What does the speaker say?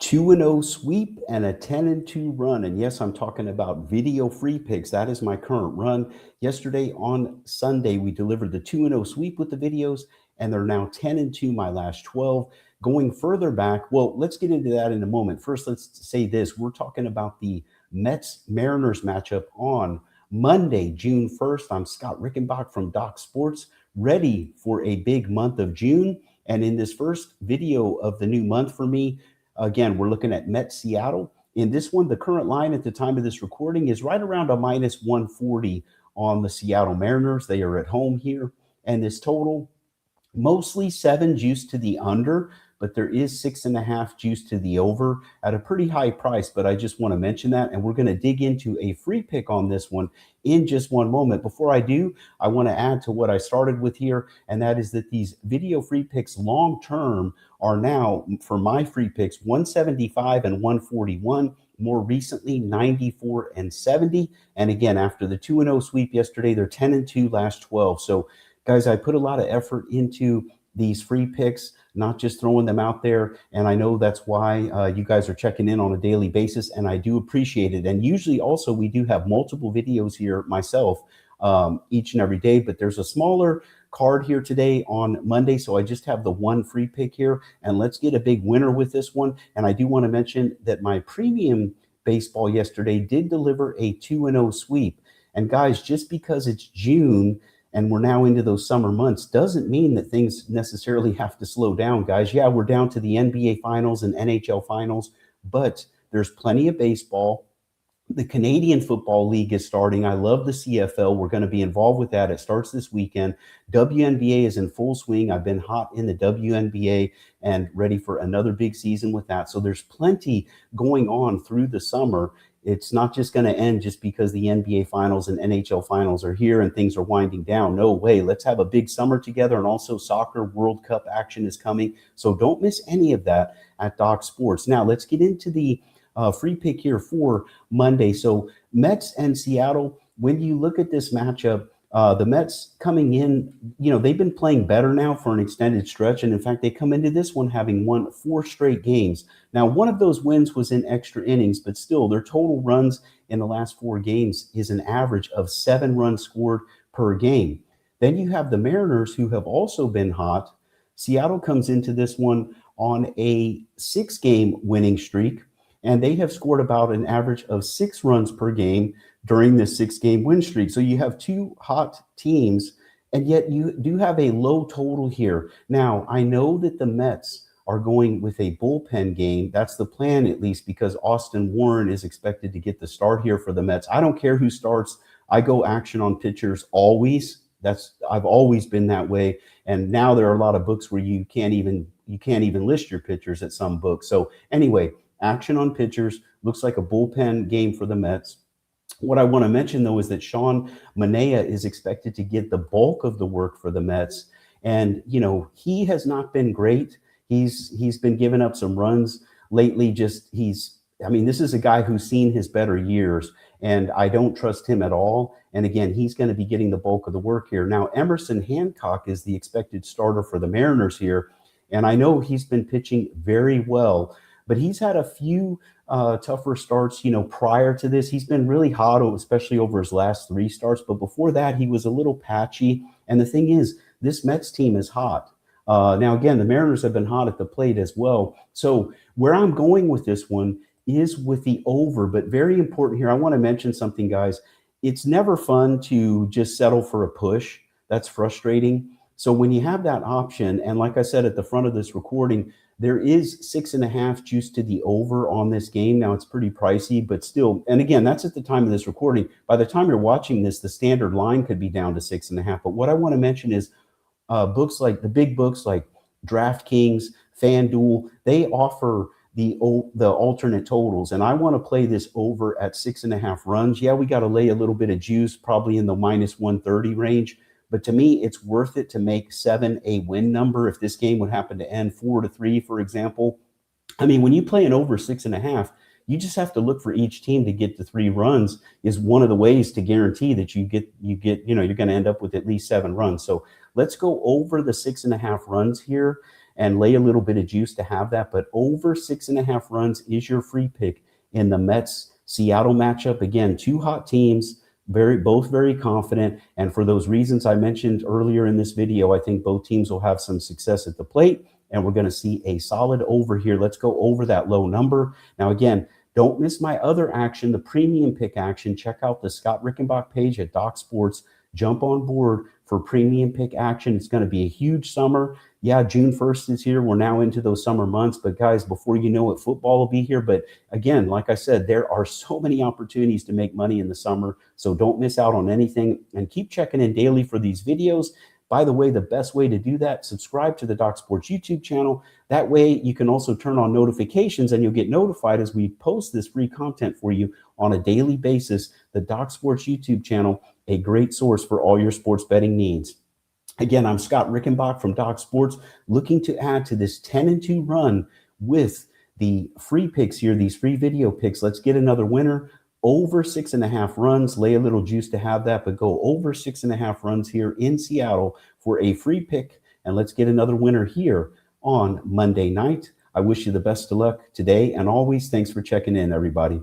2-0 sweep and a 10-2 run. And yes, I'm talking about video free picks. That is my current run. Yesterday on Sunday, we delivered the 2-0 sweep with the videos, and they're now 10-2 my last 12. Going further back, well, let's get into that in a moment. First, let's say this. We're talking about the Mets-Mariners matchup on Monday, June 1st. I'm Scott Rickenbach from Doc Sports, ready for a big month of June. And in this first video of the new month for me, again, we're looking at Mets Seattle. In this one, the current line at the time of this recording is right around a minus 140 on the Seattle Mariners. They are at home here. And this total, mostly 7 juice to the under, but there is 6.5 juice to the over at a pretty high price. But I just want to mention that, and we're going to dig into a free pick on this one in just one moment. Before I do, I want to add to what I started with here, and that is that these video free picks long term are now, for my free picks, 175 and 141. More recently, 94 and 70. And again, after the 2-0 sweep yesterday, they're 10-2 last 12. So guys, I put a lot of effort into these free picks, not just throwing them out there. And I know that's why you guys are checking in on a daily basis, and I do appreciate it. And usually also we do have multiple videos here myself each and every day, but there's a smaller card here today on Monday. So I just have the one free pick here, and let's get a big winner with this one. And I do want to mention that my premium baseball yesterday did deliver a 2-0 sweep. And guys, just because it's June and we're now into those summer months doesn't mean that things necessarily have to slow down, guys. Yeah, we're down to the NBA finals and NHL finals, but there's plenty of baseball. The Canadian Football League is starting. I love the CFL. We're going to be involved with that. It starts this weekend. WNBA is in full swing. I've been hot in the WNBA and ready for another big season with that. So there's plenty going on through the summer. It's not just going to end just because the NBA finals and NHL finals are here and things are winding down. No way. Let's have a big summer together. And also soccer World Cup action is coming. So don't miss any of that at Doc Sports. Now let's get into the free pick here for Monday. So Mets and Seattle, when you look at this matchup, the Mets coming in, they've been playing better now for an extended stretch. And in fact, they come into this one having won 4 straight games. Now, one of those wins was in extra innings, but still their total runs in the last 4 games is an average of 7 runs scored per game. Then you have the Mariners, who have also been hot. Seattle comes into this one on a 6-game winning streak, and they have scored about an average of 6 runs per game during this 6-game win streak. So you have 2 hot teams, and yet you do have a low total here. Now, I know that the Mets are going with a bullpen game. That's the plan, at least, because Austin Warren is expected to get the start here for the Mets. I don't care who starts. I go action on pitchers always. I've always been that way. And now there are a lot of books where you can't even list your pitchers at some books. So anyway, action on pitchers. Looks like a bullpen game for the Mets. What I want to mention, though, is that Sean Manaea is expected to get the bulk of the work for the Mets. And, he has not been great. He's been giving up some runs lately. This is a guy who's seen his better years, and I don't trust him at all. And again, he's going to be getting the bulk of the work here. Now, Emerson Hancock is the expected starter for the Mariners here. And I know he's been pitching very well, but he's had a few tougher starts, prior to this. He's been really hot, especially over his last 3 starts. But before that, he was a little patchy. And the thing is, this Mets team is hot. Now, again, the Mariners have been hot at the plate as well. So where I'm going with this one is with the over. But very important here, I want to mention something, guys. It's never fun to just settle for a push. That's frustrating. So when you have that option, and like I said at the front of this recording, there is 6.5 juice to the over on this game. Now, it's pretty pricey, but still, and again, that's at the time of this recording. By the time you're watching this, the standard line could be down to 6.5. But what I want to mention is books like the big books like DraftKings, FanDuel, they offer the alternate totals. And I want to play this over at 6.5 runs. Yeah, we got to lay a little bit of juice, probably in the minus 130 range. But to me, it's worth it to make 7 a win number if this game would happen to end 4-3, for example. I mean, when you play an over 6.5, you just have to look for each team to get to 3 runs is one of the ways to guarantee that you're going to end up with at least 7 runs. So let's go over the 6.5 runs here. and lay a little bit of juice to have that. But over 6.5 runs is your free pick in the Mets Seattle matchup. Again, two hot teams, both very confident. And for those reasons I mentioned earlier in this video, I think both teams will have some success at the plate, and we're going to see a solid over here. Let's go over that low number. Now, again, don't miss my other action, the premium pick action. Check out the Scott Rickenbach page at Doc Sports. Jump on board for premium pick action. It's going to be a huge summer. Yeah, June 1st is here. We're now into those summer months. But guys, before you know it, football will be here. But again, like I said, there are so many opportunities to make money in the summer. So don't miss out on anything, and keep checking in daily for these videos. By the way, the best way to do that, subscribe to the Doc Sports YouTube channel. That way you can also turn on notifications, and you'll get notified as we post this free content for you on a daily basis. The Doc Sports YouTube channel, a great source for all your sports betting needs. Again, I'm Scott Rickenbach from Doc Sports, looking to add to this 10-2 run with the free picks here, these free video picks. Let's get another winner. Over 6.5 runs, lay a little juice to have that, but go over 6.5 runs here in Seattle for a free pick. And let's get another winner here on Monday night. I wish you the best of luck today and always. Thanks for checking in, everybody.